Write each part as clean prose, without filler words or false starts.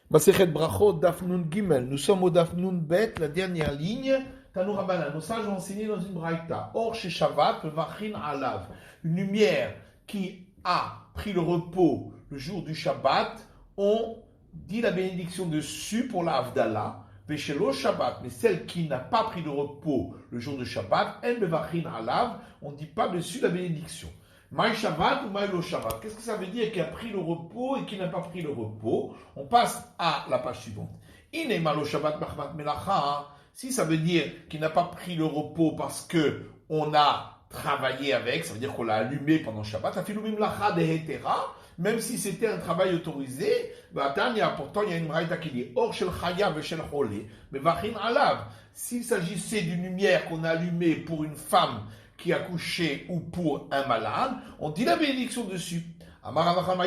Masechet Brachot, Daf Nun Gimel. Nous sommes au Daf Nun Bet, la dernière ligne. Tanu Rabbanan, nos sages ont enseigné dans une braïta. Or, chez Shabbat, Vachin Alav. Une lumière qui a pris le repos le jour du Shabbat, on dit la bénédiction dessus pour la Havdalah. Veshelo Shabbat, mais celle qui n'a pas pris le repos le jour de Shabbat, En Bevachin Alav, on ne dit pas dessus la bénédiction. Maï Shabbat ou Maï lo Shabbat. Qu'est-ce que ça veut dire qui a pris le repos et qui n'a pas pris le repos? On passe à la page suivante. Ine malo Shabbat machmat melacha. Si ça veut dire qu'il n'a pas pris le repos parce que on a travaillé avec, ça veut dire qu'on l'a allumé pendant Shabbat. Afilu mimlacha de hetera. Même si c'était un travail autorisé, pourtant il y a une braïta qui dit Or shel chayav et shel cholé, mais vachin alav. S'il s'agissait d'une lumière qu'on a allumée pour une femme qui a couché ou pour un malade, on dit la bénédiction dessus. Alors Rav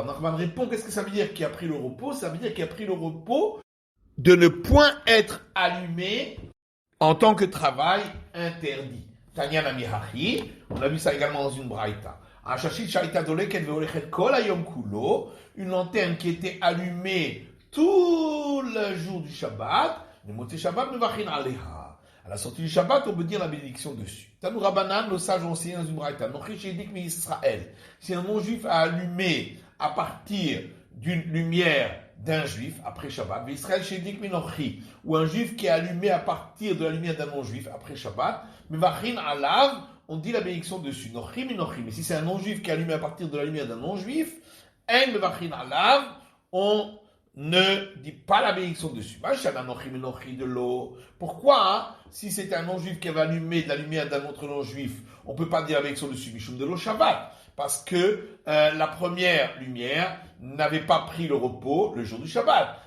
Nachman répond, qu'est-ce que ça veut dire qui a pris le repos? Ça veut dire qu'il a pris le repos de ne point être allumé en tant que travail interdit. Tanya Namihachi, on a vu ça également dans une braïta. Une lanterne qui était allumée tout le jour du Shabbat, à la sortie du Shabbat, on peut dire la bénédiction dessus. Tanu Rabbanan, nos sages ont enseigné dans une braïta. Si un non-juif a allumé à partir d'une lumière d'un juif après Shabbat, ou un juif qui a allumé à partir de la lumière d'un non-juif après Shabbat, on dit la bénédiction dessus. Mais si c'est un non-juif qui a allumé à partir de la lumière d'un non-juif, on ne dit pas la bénédiction dessus. De l'eau. Pourquoi, si c'est un non-juif qui avait allumé de la lumière d'un autre non-juif, on ne peut pas dire la bénédiction dessus, Mishum de l'eau Shabbat? Parce que la première lumière n'avait pas pris le repos le jour du Shabbat.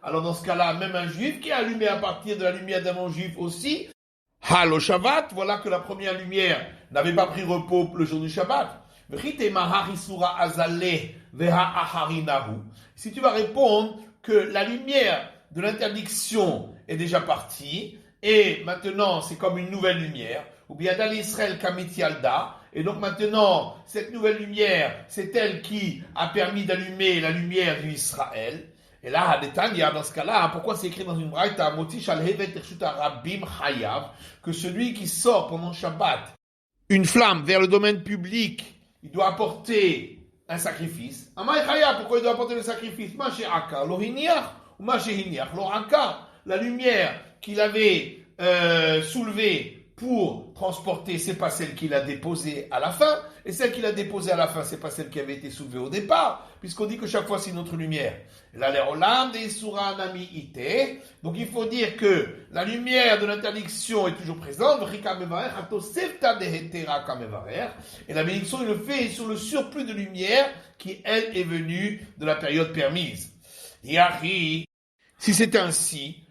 Alors dans ce cas-là, même un juif qui a allumé à partir de la lumière d'un non-juif aussi, Halo Shabbat, voilà que la première lumière n'avait pas pris repos le jour du Shabbat. Si tu vas répondre que la lumière de l'interdiction est déjà partie, et maintenant c'est comme une nouvelle lumière, ou bien dans l'Israël Kamitialda, et donc maintenant cette nouvelle lumière, c'est elle qui a permis d'allumer la lumière du Israël. Et là, dans ce cas-là, pourquoi c'est écrit dans une braïta, que celui qui sort pendant Shabbat une flamme vers le domaine public, il doit apporter un sacrifice. Pourquoi il doit apporter le sacrifice? La lumière qu'il avait soulevée pour transporter, c'est pas celle qu'il a déposée à la fin, et celle qu'il a déposée à la fin, c'est pas celle qui avait été soulevée au départ, puisqu'on dit que chaque fois c'est une autre lumière. Donc il faut dire que la lumière de l'interdiction est toujours présente, et la bénédiction il le fait sur le surplus de lumière qui elle est venue de la période permise. Si c'est ainsi,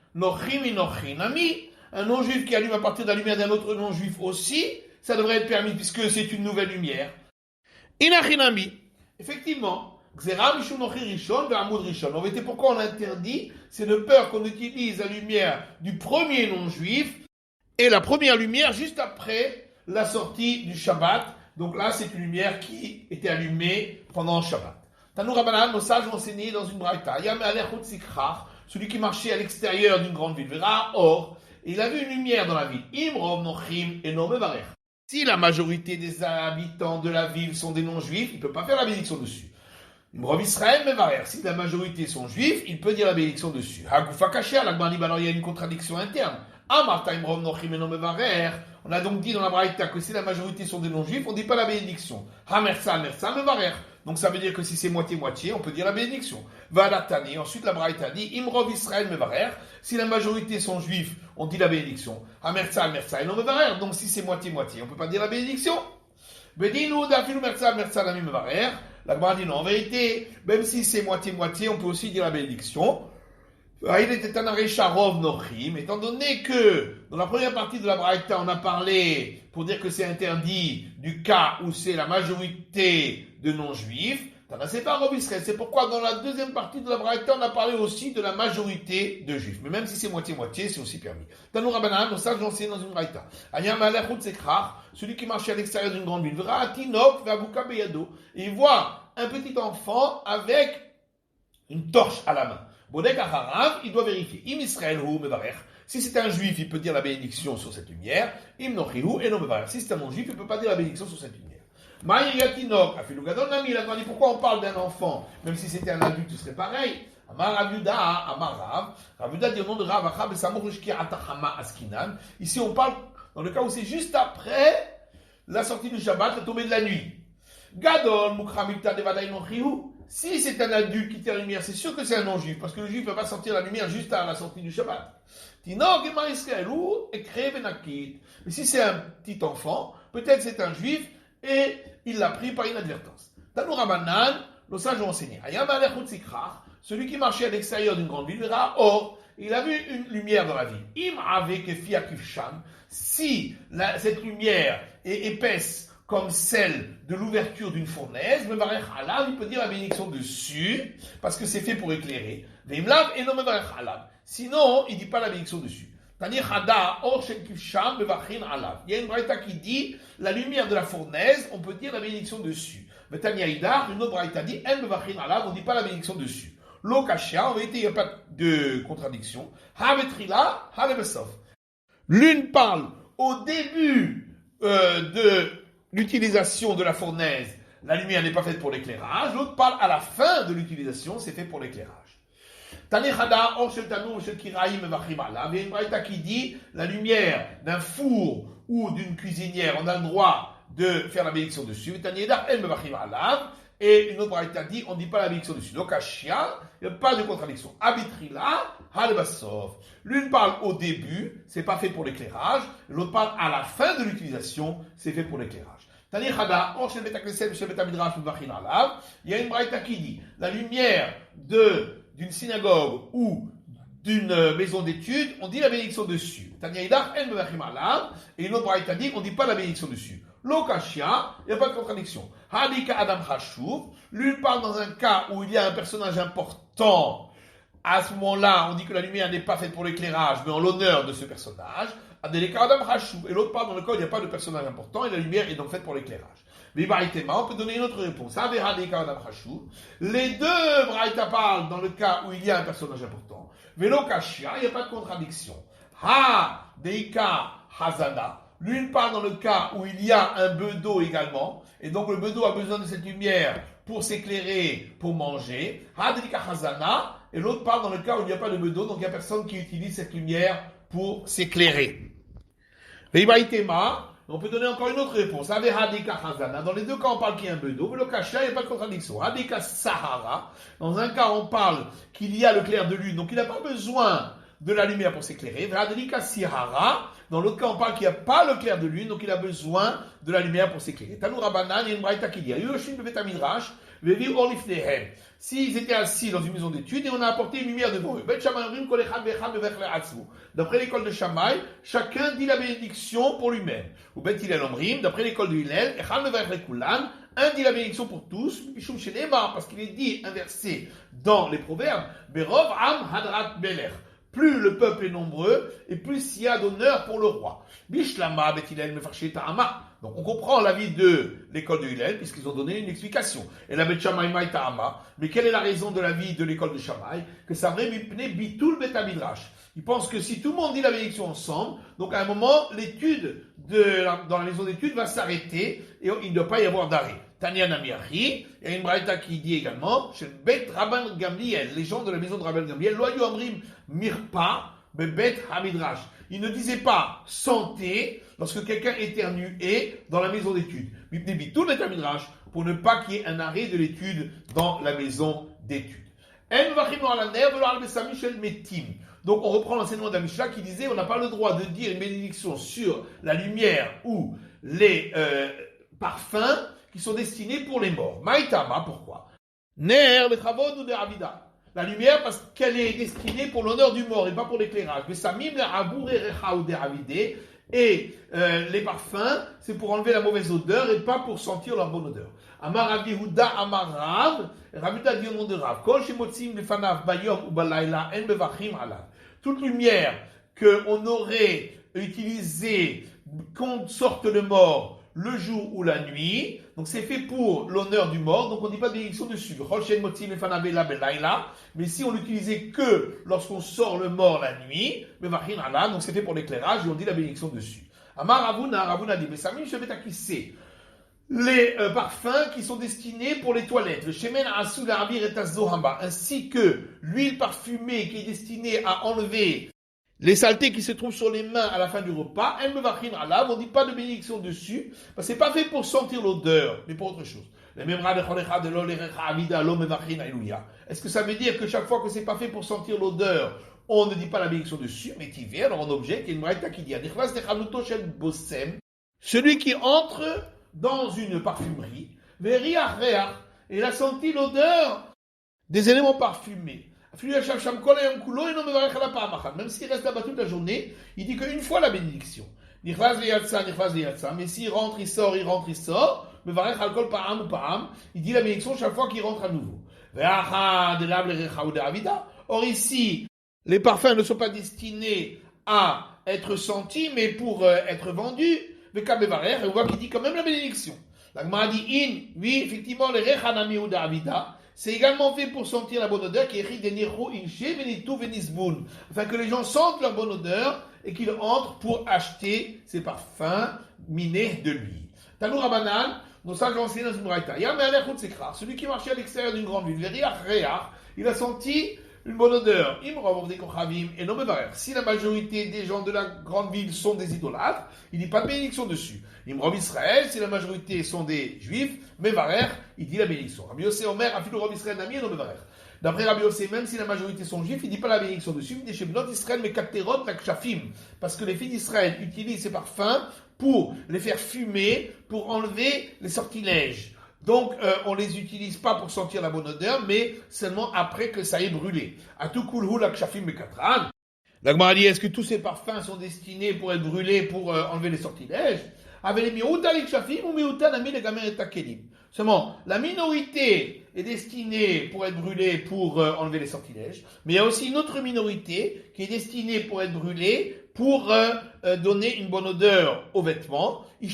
un non-juif qui allume à partir de la lumière d'un autre non-juif aussi, ça devrait être permis puisque c'est une nouvelle lumière. Inachinami. Effectivement, en vérité, pourquoi on interdit? C'est de peur qu'on utilise la lumière du premier non-juif et la première lumière juste après la sortie du Shabbat. Donc là, c'est une lumière qui était allumée pendant le Shabbat. Tanu Rabbanan, nos sages ont enseigné dans une braïta. Celui qui marchait à l'extérieur d'une grande ville, verra or. Il a vu une lumière dans la ville. Si la majorité des habitants de la ville sont des non-juifs, il ne peut pas faire la bénédiction dessus. Si la majorité sont juifs, il peut dire la bénédiction dessus. Alors il y a une contradiction interne. On a donc dit dans la braïta que si la majorité sont des non-juifs, on ne dit pas la bénédiction. Donc ça veut dire que si c'est moitié-moitié, on peut dire la bénédiction. Vadatani, ensuite la braïta dit Imrov Israël Mevarer. Si la majorité sont juifs, on dit la bénédiction. Hamersa et non Mevarer. Donc si c'est moitié-moitié, on ne peut pas dire la bénédiction. Bedinu Dafilu Mersa Nami Mevarer. La Gemara dit non, en vérité, même si c'est moitié-moitié, on peut aussi dire la bénédiction. Étant donné que dans la première partie de la braïta, on a parlé pour dire que c'est interdit du cas où c'est la majorité de non-juifs, C'est pas Rob Israël. C'est pourquoi dans la deuxième partie de la Braïta, on a parlé aussi de la majorité de juifs. Mais même si c'est moitié-moitié, c'est aussi permis. Tanou Rabbanan, ça j'ai enseigné dans une Braïta. Anyam Alechut Sekrach, celui qui marchait à l'extérieur d'une grande ville, verra Tinok, Vabuka Beyado. Et il voit un petit enfant avec une torche à la main. Bodek Acharav, il doit vérifier. Im Israël hu mevarech. Si c'est un juif, il peut dire la bénédiction sur cette lumière. Im nochihu et no mevarech. Si c'est un non-juif, il ne peut pas dire la bénédiction sur cette lumière. Maïyatinok, Afilougadon Nami, il a demandé pourquoi on parle d'un enfant, même si c'était un adulte, ce serait pareil. Amar Ravuda, Amar Rav. Ravuda dit au nom de Rav, Achab, Samorushki Atachama Askinan. Ici, on parle dans le cas où c'est juste après la sortie du Shabbat, la tombée de la nuit. Gadol, Mukramikta, Devadaï Nochihu. Si c'est un adulte qui tient la lumière, c'est sûr que c'est un non-juif, parce que le juif ne peut pas sortir la lumière juste à la sortie du Shabbat. Tinok et Maïsraelou, Ekre Benakit. Mais si c'est un petit enfant, peut-être c'est un juif, et il l'a pris par inadvertance. Tanou Rabbanan, nos sages ont enseigné. Ayam Alechut Sikrach, celui qui marchait à l'extérieur d'une grande ville, verra or, il a vu une lumière dans la ville. Im avec Fia Kifsham, si cette lumière est épaisse comme celle de l'ouverture d'une fournaise, Mevarech Alav, il peut dire la bénédiction dessus, parce que c'est fait pour éclairer. Veimlav et non Mevarech Alav. Sinon, il ne dit pas la bénédiction dessus. Il y a une braïta qui dit la lumière de la fournaise, on peut dire la bénédiction dessus. Mais Tania Idar, une autre braïta dit on ne dit pas la bénédiction dessus. L'okashia, en vérité, il n'y a pas de contradiction. L'une parle au début de l'utilisation de la fournaise, la lumière n'est pas faite pour l'éclairage. L'autre parle à la fin de l'utilisation, c'est fait pour l'éclairage. Il y a une braïta qui dit la lumière d'un four ou d'une cuisinière, on a le droit de faire la bénédiction dessus. Et une autre braïta dit on ne dit pas la bénédiction dessus. Donc, il n'y a pas de contradiction. L'une parle au début, c'est pas fait pour l'éclairage. L'autre parle à la fin de l'utilisation, c'est fait pour l'éclairage. Il y a une braïta qui dit la lumière d'une synagogue ou d'une maison d'études, on dit la bénédiction dessus. Et une autre braïta dit on ne dit pas la bénédiction dessus. L'okashia, il n'y a pas de contradiction. Hadika Adam Chashuv, l'une parle dans un cas où il y a un personnage important. À ce moment-là, on dit que la lumière n'est pas faite pour l'éclairage, mais en l'honneur de ce personnage. Adeleka Adam Chashuv, et l'autre parle dans le cas où il n'y a pas de personnage important, et la lumière est donc faite pour l'éclairage. Mais on peut donner une autre réponse. Les deux braïta parlent dans le cas où il y a un personnage important. Velo Kashia, il n'y a pas de contradiction. Ha Deika Hazana. L'une parle dans le cas où il y a un bedeau également, et donc le bedeau a besoin de cette lumière pour s'éclairer, pour manger. Ha Deika Hazana. Et l'autre parle dans le cas où il n'y a pas de bedeau, donc il n'y a personne qui utilise cette lumière pour s'éclairer. On peut donner encore une autre réponse. Dans les deux cas, on parle qu'il y a un bedeau. Le kasha, il n'y a pas de contradiction. Sahara. Dans un cas, on parle qu'il y a le clair de lune, donc il n'a pas besoin de la lumière pour s'éclairer. Dans l'autre cas, on parle qu'il n'y a pas le clair de lune, donc il a besoin de la lumière pour s'éclairer. Tanou Rabbanan, il y a une braïta qui dit s'ils étaient assis dans une maison d'études et on a apporté une lumière devant eux. D'après l'école de Shammai, chacun dit la bénédiction pour lui-même. Ou Bet Hillel Omrim, d'après l'école de Hillel, un dit la bénédiction pour tous, parce qu'il est dit, inversé dans les proverbes, Berov Am Hadrat Beler. Plus le peuple est nombreux, et plus il y a d'honneur pour le roi. Bishlama Bet Hillel Mefarshé Ta'ama. Donc on comprend l'avis de l'école de Hillel, puisqu'ils ont donné une explication. Et la Bet Shammai Mai Ta'ama. Mais quelle est la raison de l'avis de l'école de Shammai? Que ça vrai mipne bitul Bet Midrash. Ils pensent que si tout le monde dit la bénédiction ensemble, donc à un moment, l'étude dans la maison d'études va s'arrêter, et il ne doit pas y avoir d'arrêt. Tanya Namiachi, il y a une braïta qui dit également, chez Bet Rabban Gamliel, les gens de la maison de Rabban Gamliel, Loayu Amrim Mirpa, Bet Hamidrash. Ils ne disaient pas santé lorsque quelqu'un éternuait dans la maison d'études. Tout le Midrash, pour ne pas qu'il y ait un arrêt de l'étude dans la maison d'études. Donc on reprend l'enseignement d'Amisha qui disait on n'a pas le droit de dire une bénédiction sur la lumière ou les parfums qui sont destinés pour les morts. Maïtama, pourquoi? Ner, le chavod ou de Avida. La lumière parce qu'elle est destinée pour l'honneur du mort et pas pour l'éclairage. Mais samim le abour et recha ou de Avidé. Et les parfums, c'est pour enlever la mauvaise odeur et pas pour sentir leur bonne odeur. Amar Rav Yehuda, Amar Rav, Rav Yehuda dit au nom de Rav, Kol shemotzim lefanav bayom ou balayla en mevachim alav. Toute lumière qu'on aurait utilisée qu'on sorte le mort le jour ou la nuit, donc c'est fait pour l'honneur du mort, donc on ne dit pas de bénédiction dessus. Mais si on l'utilisait que lorsqu'on sort le mort la nuit, donc c'est fait pour l'éclairage et on dit la bénédiction dessus. Amar Ravuna dit, mais Samim Shevet Akissé, les parfums qui sont destinés pour les toilettes, le shemen asu la'avir et az-zohamba, ainsi que l'huile parfumée qui est destinée à enlever les saletés qui se trouvent sur les mains à la fin du repas, on ne dit pas de bénédiction dessus, parce que c'est pas fait pour sentir l'odeur, mais pour autre chose. Est-ce que ça veut dire que chaque fois que c'est pas fait pour sentir l'odeur, on ne dit pas la bénédiction dessus, mais tivé, alors en objet, il y a une braïta qui dit, celui qui entre dans une parfumerie, et il a senti l'odeur des éléments parfumés. Même s'il reste là-bas toute la journée, il dit qu'une fois la bénédiction. Mais s'il rentre, il sort, il dit la bénédiction chaque fois qu'il rentre à nouveau. Or ici, les parfums ne sont pas destinés à être sentis, mais pour être vendus. Et on voit qu'il dit quand même la bénédiction. La Gemara dit, oui, effectivement, les rechanami ou d'Avida, c'est également fait pour sentir la bonne odeur, qui est écrit des niro inché venitu venisboun, afin que les gens sentent leur bonne odeur et qu'ils entrent pour acheter ces parfums minés de lui. Tanou Rabanan, nos sages ont enseigné dans une braïta. Celui qui marchait à l'extérieur d'une grande ville, il a senti une bonne odeur. Si la majorité des gens de la grande ville sont des idolâtres, il dit pas de bénédiction dessus. Imrov Israël, si la majorité sont des juifs, Mevarer, il dit la bénédiction. Rabbi Yossé Omer, Afilou Rov Israël Nami, non Mevarer. D'après Rabbi Yossé, même si la majorité sont juifs, il dit pas la bénédiction dessus. Il dit chez Bnot Israël, mais Kapterot, la Kshafim. Parce que les filles d'Israël utilisent ces parfums pour les faire fumer, pour enlever les sortilèges. Donc, on les utilise pas pour sentir la bonne odeur, mais seulement après que ça ait brûlé. Atukulhu la Kshafim Mekatran. La Gemara dit, est-ce que tous ces parfums sont destinés pour être brûlés, pour enlever les sortilèges? Seulement, la minorité est destinée pour être brûlée, pour enlever les sortilèges, mais il y a aussi une autre minorité qui est destinée pour être brûlée, pour donner une bonne odeur aux vêtements. Et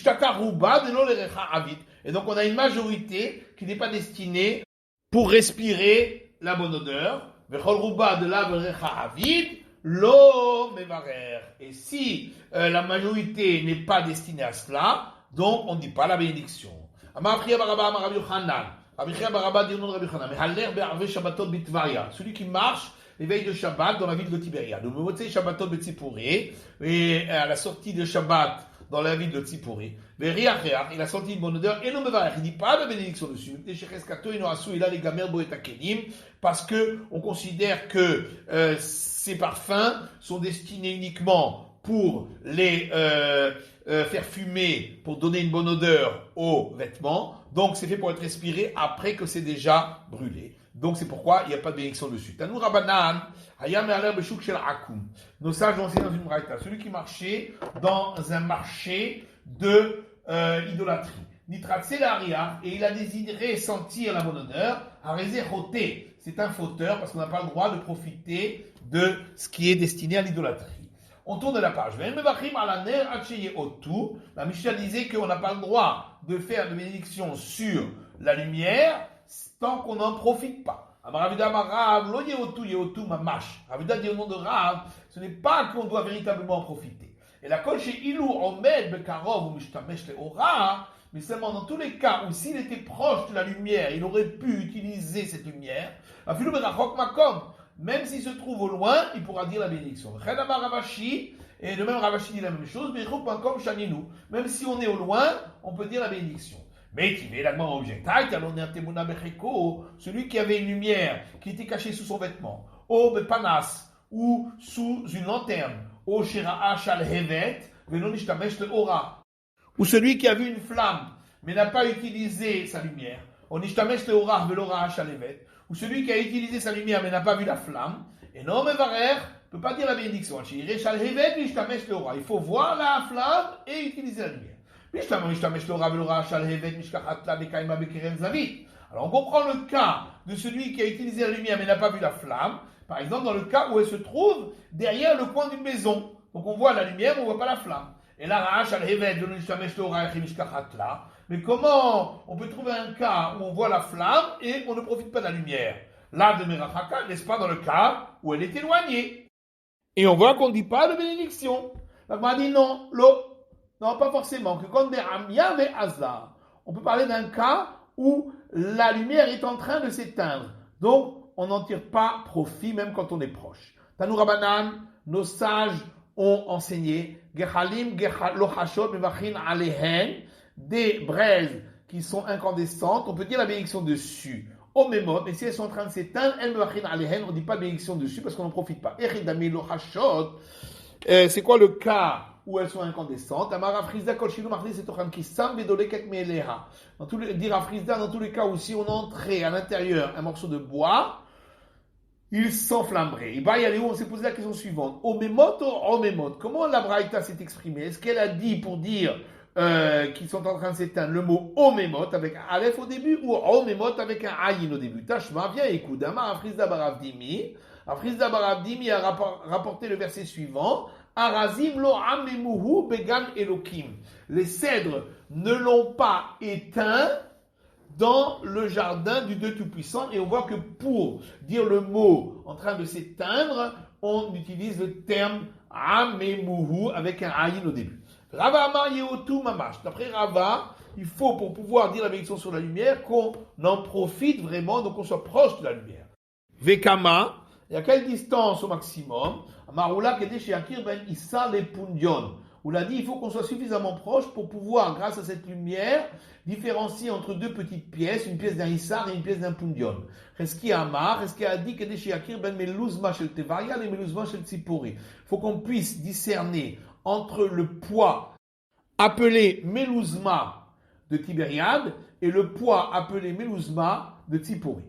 donc on a une majorité qui n'est pas destinée pour respirer la bonne odeur. Et si la majorité n'est pas destinée à cela, donc on ne dit pas la bénédiction. Celui qui marche les veilles de Shabbat dans la ville de Tibéria. Donc, Shabbatot Betzipori, et à la sortie de Shabbat dans la ville de Tzipori, il a senti une bonne odeur, et non, il ne dit pas de bénédiction dessus. Parce que on considère que ces parfums sont destinés uniquement pour les faire fumer, pour donner une bonne odeur aux vêtements. Donc c'est fait pour être respiré après que c'est déjà brûlé. Donc c'est pourquoi il n'y a pas de bénédiction dessus. Tanou Rabanan, Hayam Me'aler Beshuk Shel Akum. Nos sages ont enseigné dans une braïta. Celui qui marchait dans un marché de idolâtrie. Nitrat Selaria, et il a désiré sentir la bonne odeur. Harézé Roté, c'est un fauteur parce qu'on n'a pas le droit de profiter de ce qui est destiné à l'idolâtrie. On tourne la page. La Mishnah disait qu'on n'a pas le droit de faire de bénédiction sur la lumière tant qu'on n'en profite pas. Ravida dit au nom de Rav, ce n'est pas qu'on doit véritablement en profiter. Et la kol chez Ilou Omed Bekarov ou Mishtamesh Leora, mais seulement dans tous les cas où s'il était proche de la lumière, il aurait pu utiliser cette lumière. Afilou Berachok Makom, même s'il se trouve au loin, il pourra dire la bénédiction. Et le même Ravashi dit la même chose, même si on est au loin, on peut dire la bénédiction. Mais il est là celui qui avait une lumière qui était cachée sous son vêtement, au panas, ou sous une lanterne, au shira'a shal hevet, ou celui qui a vu une flamme, mais n'a pas utilisé sa lumière, ou celui qui a utilisé sa lumière, mais n'a pas vu la flamme, et non, mais varer, ne peut pas dire la bénédiction. Il faut voir la flamme et utiliser la lumière. Alors on comprend le cas de celui qui a utilisé la lumière mais n'a pas vu la flamme. Par exemple, dans le cas où elle se trouve derrière le coin d'une maison. Donc on voit la lumière, mais on ne voit pas la flamme. Et là, mais comment on peut trouver un cas où on voit la flamme et on ne profite pas de la lumière? Là, de Merachaka, n'est-ce pas dans le cas où elle est éloignée? Et on voit qu'on ne dit pas de bénédiction. La Gemara dit non, non, pas forcément. Que quand Amia ve Hazar, on peut parler d'un cas où la lumière est en train de s'éteindre. Donc, on n'en tire pas profit même quand on est proche. Tanou Rabanan, nos sages ont enseigné Gechalim, Lochashot, Mevachin Alehen, des braises qui sont incandescentes, on peut dire la bénédiction dessus. Au mémot, mais si elles sont en train de s'éteindre, elles Mevachin Alehen, on ne dit pas bénédiction dessus parce qu'on n'en profite pas. Eridami Lochashot, c'est quoi le cas où elles sont incandescentes? Amara Frizda Kolshinu Machlis et Tochan Kisam Vedoleket Meeleha. Dire à Frizda, dans tous les cas où si on entrait à l'intérieur un morceau de bois, il s'enflammerait. Et bah, il y a où on s'est posé la question suivante. Omemot ou omemot? Comment la Braïta s'est exprimée? Est-ce qu'elle a dit pour dire qu'ils sont en train de s'éteindre le mot omemot avec un aleph au début ou omemot avec un ayin au début? Tashma, viens écoute. Amar Afrizda Baravdimi. Afrizda Baravdimi a rapporté le verset suivant. Arazim lo amemuhu began elokim. Les cèdres ne l'ont pas éteint dans le jardin du Dieu Tout-Puissant, et on voit que pour dire le mot en train de s'éteindre, on utilise le terme amemuhu avec un ayin au début. Rava amar yehotu mamash. D'après Rava, il faut pour pouvoir dire la bénédiction sur la lumière qu'on en profite vraiment, donc qu'on soit proche de la lumière. Vekama, et à quelle distance au maximum? Amaroula kedesh yakir ben issa le pundion. On l'a dit, il faut qu'on soit suffisamment proche pour pouvoir, grâce à cette lumière, différencier entre deux petites pièces, une pièce d'un Issar et une pièce d'un Pundion. Reski Amar, Reski a dit que ben Melouzma shel Tevaria et Melouzma shel Tzipori. Il faut qu'on puisse discerner entre le poids appelé Melouzma de Tibériade et le poids appelé Melouzma de Tzipori.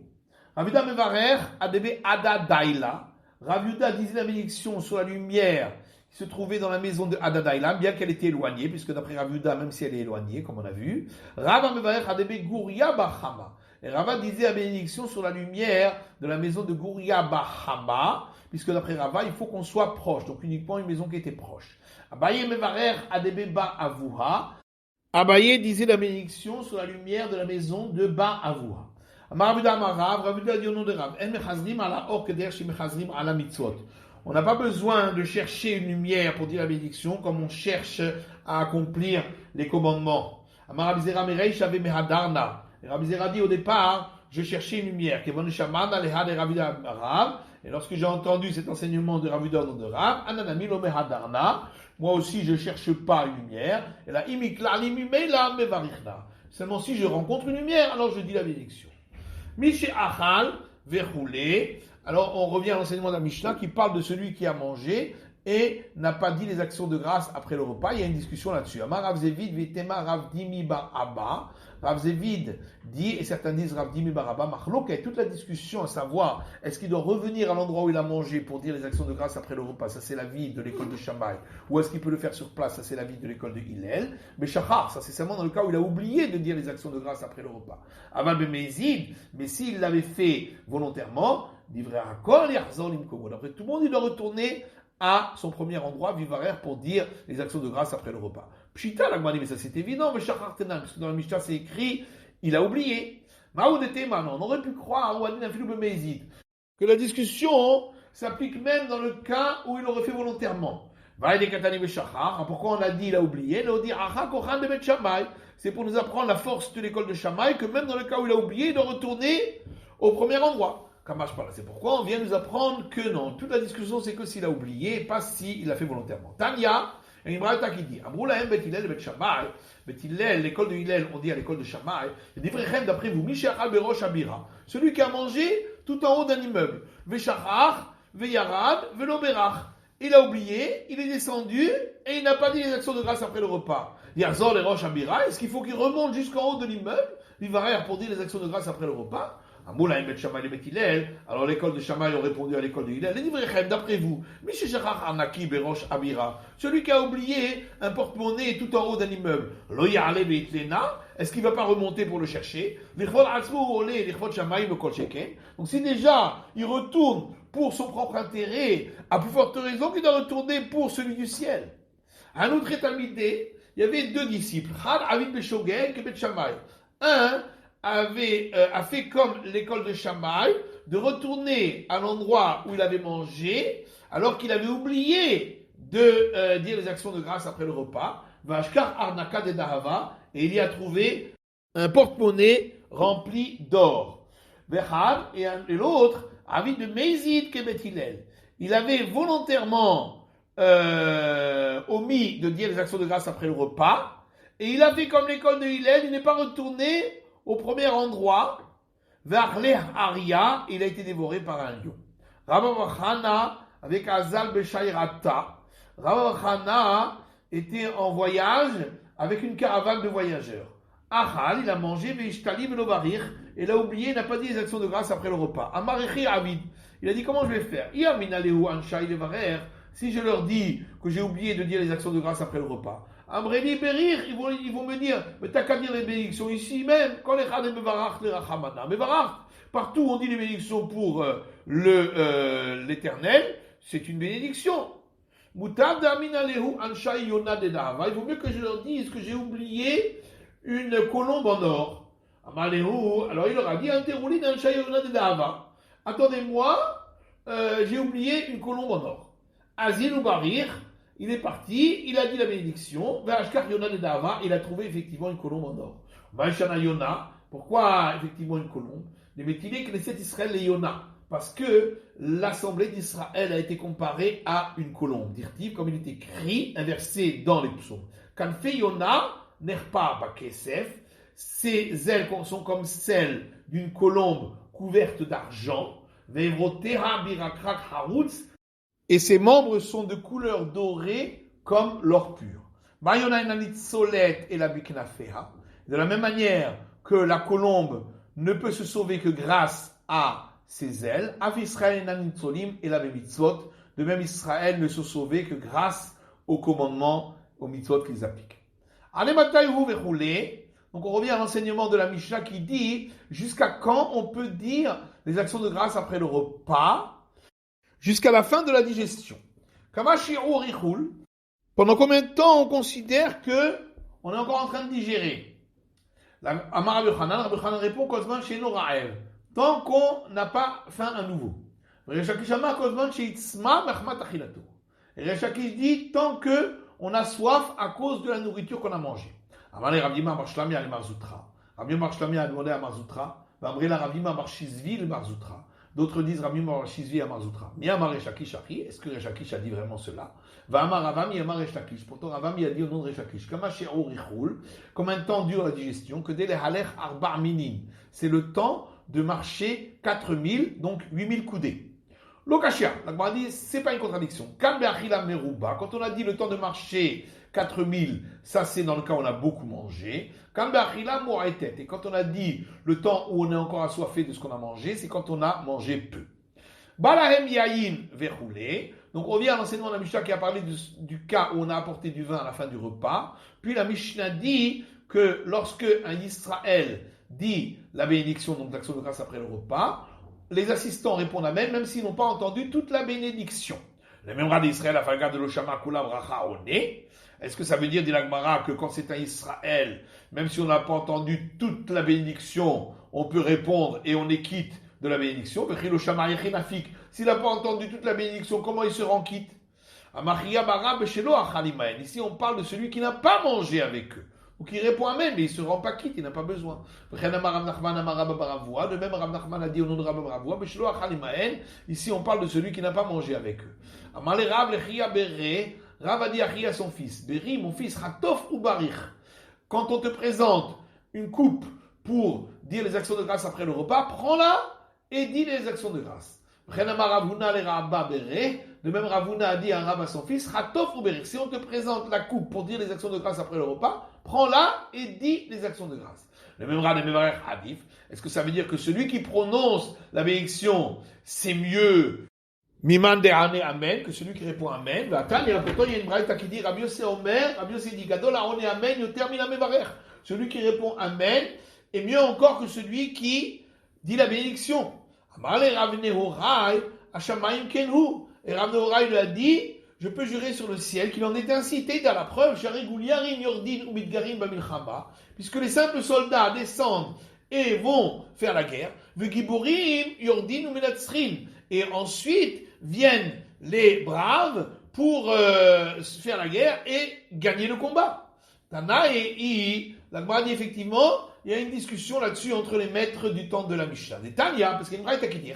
Ravuda Mevarer Adebe Ada Daila. Ravuda disait la bénédiction sur la lumière se trouvait dans la maison de Adadaïla, bien qu'elle était éloignée, puisque d'après Rav Yehuda, même si elle est éloignée, comme on a vu, Rava Mevarech Adebe Gouria Bachama. Et Rava disait la bénédiction sur la lumière de la maison de Gouria Bachama, puisque d'après Rava, il faut qu'on soit proche, donc uniquement une maison qui était proche. Abaye Mevarech Adebe Ba Avuha. Abaye disait la bénédiction sur la lumière de la maison de Ba Avuha. Rav Yehuda dit au nom de Rav, En Mechazrim ala or keder shi mechazrim ala mitzvot. On n'a pas besoin de chercher une lumière pour dire la bénédiction comme on cherche à accomplir les commandements. Amarabizera Merei Shave Mehadarna. Rabizera dit au départ, je cherchais une lumière. Et lorsque j'ai entendu cet enseignement de Rav Yehuda au nom de Rav, Ananami lo Mehadarna. Moi aussi, je ne cherche pas une lumière. Et là, Imikla Limimela Mevarichna. Seulement si je rencontre une lumière, alors je dis la bénédiction. Mishe Achal Verhoulé. Alors, on revient à l'enseignement de la Mishnah qui parle de celui qui a mangé et n'a pas dit les actions de grâce après le repas. Il y a une discussion là-dessus. Amar Rav Zevid Vetema Rav Dimi Bar Abba. Rav Zevid dit, et certains disent Rav Dimi Bar Abba, Machloket, toute la discussion à savoir, est-ce qu'il doit revenir à l'endroit où il a mangé pour dire les actions de grâce après le repas? Ça, c'est l'avis de l'école de Shammai. Ou est-ce qu'il peut le faire sur place? Ça, c'est l'avis de l'école de Hillel. Mais Shachar, ça, c'est seulement dans le cas où il a oublié de dire les actions de grâce après le repas. Aval Bemezid, mais s'il l'avait fait volontairement, d'après tout le monde, il doit retourner à son premier endroit, Vivarer, pour dire les actions de grâce après le repas. Pshita, la Gemara, mais ça c'est évident, mais Shachar Tenan, parce que dans la Mishnah c'est écrit, il a oublié. On aurait pu croire, que la discussion s'applique même dans le cas où il l'aurait fait volontairement. Pourquoi on a dit il a oublié? C'est pour nous apprendre la force de l'école de Shammai, que même dans le cas où il a oublié, il doit retourner au premier endroit. C'est pourquoi on vient nous apprendre que non. Toute la discussion, c'est que s'il a oublié, pas s'il l'a fait volontairement. Tanya, il y a une braïta qui dit, Amroulahem Bet Hillel Bet Shammai, Bet Hillel, l'école de Hillel, on dit à l'école de Shammai, il dit d'après vous, Mishachal Berosh Abira, celui qui a mangé tout en haut d'un immeuble, Veshachar, Veyarad, Velo Berach. Il a oublié, il est descendu, et il n'a pas dit les actions de grâce après le repas. Yarzor les Rosh Abira, est-ce qu'il faut qu'il remonte jusqu'en haut de l'immeuble, Vivarer pour dire les actions de grâce après le repas? Amoula Bet Shammai et Bet Hillel. Alors l'école de Shammai a répondu à l'école de Hillel. Les Divrechem, d'après vous, Misheshachar Arnaki Berosh Abira, celui qui a oublié un porte-monnaie tout en haut d'un immeuble, Lo Ya'ale Beitlena, est-ce qu'il ne va pas remonter pour le chercher? Donc si déjà il retourne pour son propre intérêt, à plus forte raison qu'il doit retourner pour celui du ciel. Un autre étamidé, il y avait deux disciples, un a fait comme l'école de Shammai, de retourner à l'endroit où il avait mangé, alors qu'il avait oublié de dire les actions de grâce après le repas. Vashkar Arnaka de Dahava, et il y a trouvé un porte-monnaie rempli d'or. Vechad, et l'autre, Avid de Meizid Kebet Hillel. Il avait volontairement omis de dire les actions de grâce après le repas, et il a fait comme l'école de Hillel, il n'est pas retourné au premier endroit, vers l'Aria, il a été dévoré par un lion. Rabba Chana, avec Azal Beshairata, Rabba Chana était en voyage avec une caravane de voyageurs. Achal, il a mangé, Veishtali Velovarir, et il a oublié, il n'a pas dit les actions de grâce après le repas. Amarechi Avid, il a dit comment je vais faire? Si je leur dis que j'ai oublié de dire les actions de grâce après le repas. Amreli Berir, ils vont me dire, mais t'as qu'à dire les bénédictions ici même. Quand les Chadem Bevarach le Rachamana, Bevarach, partout on dit les bénédictions pour l'éternel, c'est une bénédiction. Mutab d'Amin Alehu Anshai Yona de Dahava. Il vaut mieux que je leur dise que j'ai oublié une colombe en or. Amalehu, alors il leur a dit, Anterouli d'Anshai Yona de Dahava. Attendez-moi, j'ai oublié une colombe en or. Azil ou Barir, il est parti, il a dit la bénédiction, Ve'ashkar Yona de Dahava, il a trouvé effectivement une colombe en or. Ma'ishana Yona, pourquoi effectivement une colombe? Les métilés Knesset Israël et Yona. Parce que l'assemblée d'Israël a été comparée à une colombe. Dirtiv, comme il est écrit, inversé dans les psaumes. Kanfe Yona, Nerpa Bakesef, ses ailes sont comme celles d'une colombe couverte d'argent. Ve'vrotera Birakrak Harutz, et ses membres sont de couleur dorée comme l'or pur. Mayona Enanit Solet et la Biknafeha. De la même manière que la colombe ne peut se sauver que grâce à ses ailes, Av Israël Nanitzolim et la mitzvot, de même Israël ne se sauvait que grâce aux commandements, aux mitzvot qu'ils appliquent. Donc on revient à l'enseignement de la Mishnah qui dit jusqu'à quand on peut dire les actions de grâce après le repas, jusqu'à la fin de la digestion. Pendant combien de temps on considère que on est encore en train de digérer? Amar Rabbi Chanan répond Kozman chez Noraël. Tant qu'on n'a pas faim à nouveau. Rechakish dit tant qu'on a soif à cause de la nourriture qu'on a mangée. Rabbi Marshlamia le Marzoutra. Rabbi Marshlamia a demandé à Marzoutra. Rabbi Marshizvi le Marzoutra. D'autres disent Rabbi Marshizvi à Marzoutra. Miyamar Rechakish Achi. Est-ce que Rechakish a dit vraiment cela? Va'amar Ravami Yamar Rechakish. Pourtant Ravami a dit au nom de Rechakish. Kama she'or ichul. Combien de temps dure la digestion? Que dès les halech arba minin. C'est le temps de marcher 4000, donc 8000 coudées. Lokashia, la dit, c'est pas une contradiction. Quand on a dit le temps de marcher 4000, ça c'est dans le cas où on a beaucoup mangé. Et quand on a dit le temps où on est encore assoiffé de ce qu'on a mangé, c'est quand on a mangé peu. Balahem yayin verroulé. Donc on revient à l'enseignement de la Mishnah qui a parlé du cas où on a apporté du vin à la fin du repas. Puis la Mishnah dit que lorsque un Israël dit la bénédiction, donc l'action de grâce après le repas, les assistants répondent Amen, même s'ils n'ont pas entendu toute la bénédiction. Le même rat d'Israël, Afalga de l'Oshama, Kula Bracha One. Est-ce que ça veut dire, dit l'Agmara, que quand c'est un Israël, même si on n'a pas entendu toute la bénédiction, on peut répondre et on est quitte de la bénédiction? S'il n'a pas entendu toute la bénédiction, comment il se rend quitte? Ici, on parle de celui qui n'a pas mangé avec eux. Donc il répond Amen, mais il ne se rend pas quitte, il n'a pas besoin. De même, Rav Nachman a dit au nom de Rav Baravua, ici on parle de celui qui n'a pas mangé avec eux. Rav a dit à son fils, Beri, mon fils, Hatof ou Barich. Quand on te présente une coupe pour dire les actions de grâce après le repas, prends-la et dis les actions de grâce. De même, Ravuna a dit à Rav à son fils, Hatof ou Berich. Si on te présente la coupe pour dire les actions de grâce après le repas, prends-la et dis les actions de grâce. Le même rad et même hadif. Est-ce que ça veut dire que celui qui prononce la bénédiction, c'est mieux Miman de Amen, que celui qui répond Amen. Pourtant, il y a une braïta qui dit Rabbi Yossi Omer, Rabbi Yossi dit Gadol Aone Amen, il termine à Mevarech. Celui qui répond Amen est mieux encore que celui qui dit la bénédiction. Amarle Rav Nehorai, Hashamayim Kenhu. Et Rav Nehorai lui a dit je peux jurer sur le ciel qu'il en est ainsi. Dans la preuve, puisque les simples soldats descendent et vont faire la guerre. Et ensuite viennent les braves pour faire la guerre et gagner le combat. Tana et la Gemara dit effectivement, il y a une discussion là-dessus entre les maîtres du temps de la Mishnah. Des Tanya, parce qu'il y a une braïta qui dit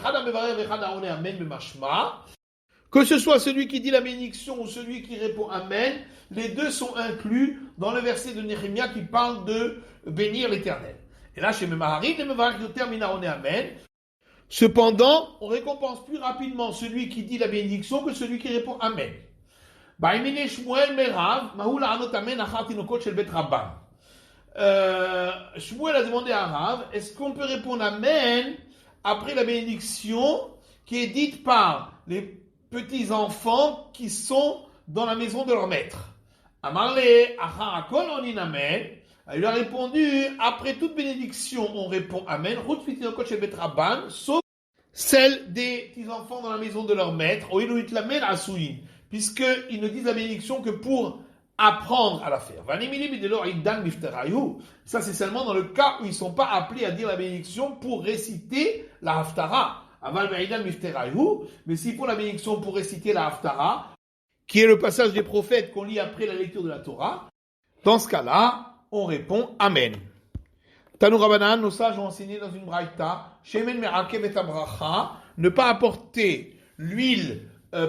que ce soit celui qui dit la bénédiction ou celui qui répond Amen, les deux sont inclus dans le verset de Néhémia qui parle de bénir l'Éternel. Et là, chez Memahari, le Mevarech termina on est Amen. Cependant, on récompense plus rapidement celui qui dit la bénédiction que celui qui répond Amen. Shmuel a demandé à Rav, est-ce qu'on peut répondre Amen après la bénédiction qui est dite par les petits enfants qui sont dans la maison de leur maître? Amarle, acharakol onin Amen. Il a répondu, après toute bénédiction, on répond Amen, sauf celle des petits enfants dans la maison de leur maître, puisqu'ils ne disent la bénédiction que pour apprendre à la faire. Ça, c'est seulement dans le cas où ils ne sont pas appelés à dire la bénédiction pour réciter la Haftara. Mais s'ils font la bénédiction pour réciter la Haftara, qui est le passage des prophètes qu'on lit après la lecture de la Torah, dans ce cas-là, on répond Amen. Tanu Rabbanan, nos sages ont enseigné dans une braïta, Shemen me'akev et abracha, ne pas apporter l'huile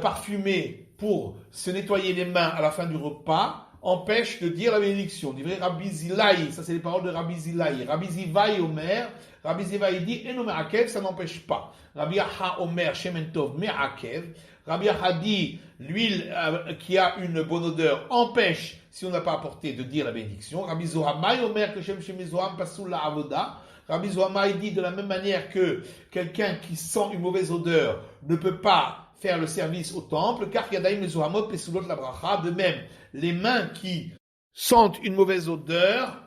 parfumée pour se nettoyer les mains à la fin du repas, empêche de dire la bénédiction. Dit vrai Rabbi Zilaï, ça c'est les paroles de Rabbi Zilaï. Rabbi Zivaï Omer, Rabbi Zivaï dit, Eno me'akev, ça n'empêche pas. Rabbi Aha Omer, Shemen Tov me'akev. Rabbi Aha dit, l'huile qui a une bonne odeur empêche, si on n'a pas apporté, de dire la bénédiction. Rabbi Zohamay Omer, que Shem Shem Zoham Pasoul la Avoda. Rabbi Zohamay dit de la même manière que quelqu'un qui sent une mauvaise odeur ne peut pas faire le service au temple, car Yadaim les Zohamot Pesoulot la Bracha. De même, les mains qui sentent une mauvaise odeur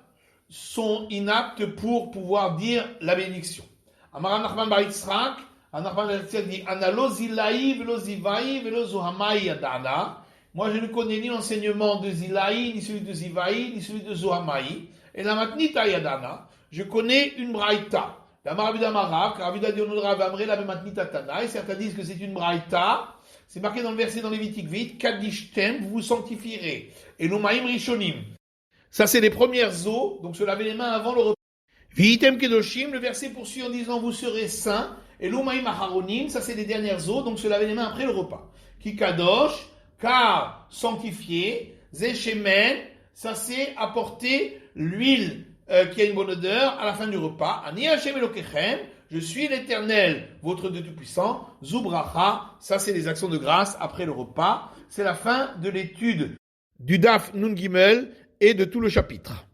sont inaptes pour pouvoir dire la bénédiction. Amara Nachman Bar Yitzhak, Nachman Bar Yitzhak dit Analo Zilaï velo Zivaï velo Zohamay Yadana. Moi, je ne connais ni l'enseignement de Zilaï, ni celui de Zivaï, ni celui de Zohamay. Et la matnita Yadana, je connais une braïta. La Marabida Marav, Ravida Dionodra Vamre, la matnita Tana. Et certains disent que c'est une braïta. C'est marqué dans le verset dans Lévitique 8, Kadishtem, vous vous sanctifierez. Et l'Umaim Rishonim. Ça, c'est les premières eaux, donc se laver les mains avant le repas. Viitem Kedoshim, le verset poursuit en disant vous serez saints. Et l'Umaim Aharonim, ça c'est les dernières eaux, donc se laver les mains après le repas. Ki Kadosh, car sanctifié, Zeshemen, ça c'est apporter l'huile qui a une bonne odeur à la fin du repas. Ani Hashem Elokechem, je suis l'Éternel, votre Dieu Tout-Puissant. Zubracha, ça c'est les actions de grâce après le repas. C'est la fin de l'étude du Daf Nun Gimel et de tout le chapitre.